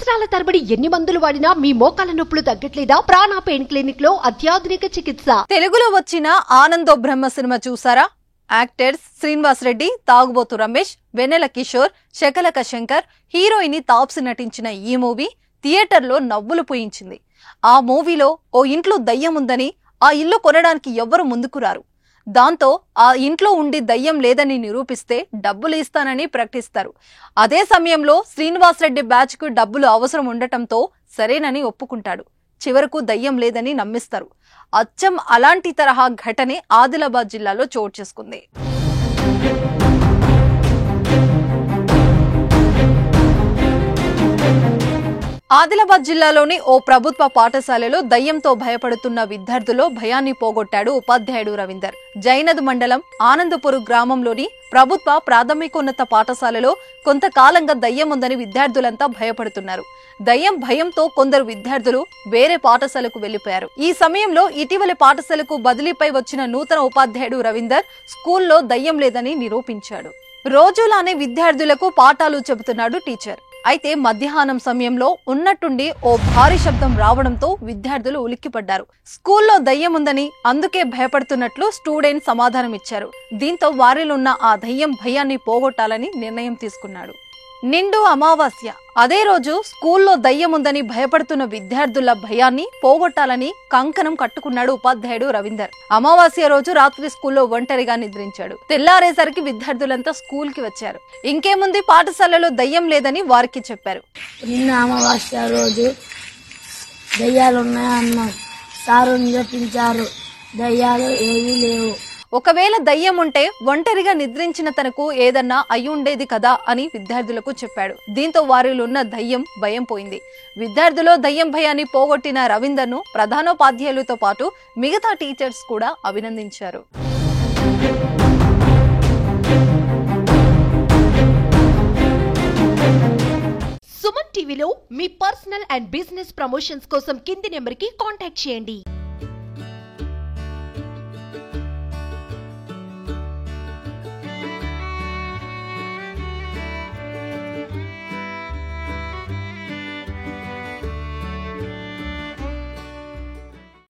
సంవత్సరాల తరబడి ఎన్ని మందులు వాడినా మీ మోకాల నొప్పులు తగ్గట్లేదా? ప్రాణ పెయిన్ క్లినిక్ లో అత్యాధునిక చికిత్స. తెలుగులో వచ్చిన ఆనందో బ్రహ్మ సినిమా చూసారా? యాక్టర్స్ శ్రీనివాస్ రెడ్డి, తాగుబోతు రమేష్, వెన్నెల కిషోర్, శకలక శంకర్ హీరోయిన్ తాప్సి నటించిన ఈ మూవీ థియేటర్లో నవ్వులు పూయించింది. ఆ మూవీలో ఓ ఇంట్లో దయ్యం ఉందని, ఆ ఇల్లు కొనడానికి ఎవ్వరు ముందుకు రారు. దాంతో ఆ ఇంట్లో ఉండి దయ్యం లేదని నిరూపిస్తే డబ్బులు ఇస్తానని ప్రకటిస్తారు. అదే సమయంలో శ్రీనివాస్ రెడ్డి బ్యాచ్ కు డబ్బులు అవసరం ఉండటంతో సరేనని ఒప్పుకుంటాడు. చివరకు దయ్యం లేదని నమ్మిస్తారు. అచ్చం అలాంటి తరహా ఘటనే ఆదిలాబాద్ జిల్లాలో చోటు చేసుకుంది. ఆదిలాబాద్ జిల్లాలోని ఓ ప్రభుత్వ పాఠశాలలో దయ్యంతో భయపడుతున్న విద్యార్థుల్లో భయాన్ని పోగొట్టాడు ఉపాధ్యాయుడు రవీందర్. జైనద్ మండలం ఆనందపురు గ్రామంలోని ప్రభుత్వ ప్రాథమికోన్నత పాఠశాలలో కొంతకాలంగా దయ్యం ఉందని విద్యార్థులంతా భయపడుతున్నారు. దయ్యం భయంతో కొందరు విద్యార్థులు వేరే పాఠశాలకు వెళ్లిపోయారు. ఈ సమయంలో ఇటీవలి పాఠశాలకు బదిలీపై వచ్చిన నూతన ఉపాధ్యాయుడు రవీందర్ స్కూల్లో దయ్యం లేదని నిరూపించాడు. రోజులానే విద్యార్థులకు పాఠాలు చెబుతున్నాడు టీచర్. అయితే మధ్యాహ్నం సమయంలో ఉన్నట్టుండి ఓ భారీ శబ్దం రావడంతో విద్యార్థులు ఉలిక్కిపడ్డారు. స్కూల్లో దయ్యం ఉందని, అందుకే భయపడుతున్నట్లు స్టూడెంట్ సమాధానం ఇచ్చారు. దీంతో వారిలో ఉన్న ఆ దయ్యం భయాన్ని పోగొట్టాలని నిర్ణయం తీసుకున్నాడు. నిండు అమావాస్య. అదే రోజు స్కూల్లో దయ్యం ఉందని భయపడుతున్న విద్యార్థుల భయాన్ని పోగొట్టాలని కంకణం కట్టుకున్నాడు ఉపాధ్యాయుడు రవీందర్. అమావాస్య రోజు రాత్రి స్కూల్లో ఒంటరిగా నిద్రించాడు. తెల్లారేసరికి విద్యార్థులంతా స్కూల్ కి వచ్చారు. ఇంకేముంది, పాఠశాలలో దయ్యం లేదని వారికి చెప్పారు. నిన్న అమావాస్య రోజు దయ్యాలున్నాయన్న సారు నిరూపించారు. దయ్యాలు ఏవీ లేవు. ఒకవేళ దయ్యం ఉంటే ఒంటరిగా నిద్రించిన తనకు ఏదన్నా అయ్యుండేది కదా అని విద్యార్థులకు చెప్పాడు. దీంతో వారిలో ఉన్న భయం పోయింది. విద్యార్థులో దయ్యం భయాన్ని పోగొట్టిన రవీందర్ను ప్రధానోపాధ్యాయులతో పాటు మిగతా టీచర్స్ కూడా అభినందించారు. సుమన్ టీవీలో మీ పర్సనల్ అండ్ బిజినెస్ ప్రమోషన్స్ కోసం కింది నెంబర్కి కాంటాక్ట్ చేయండి.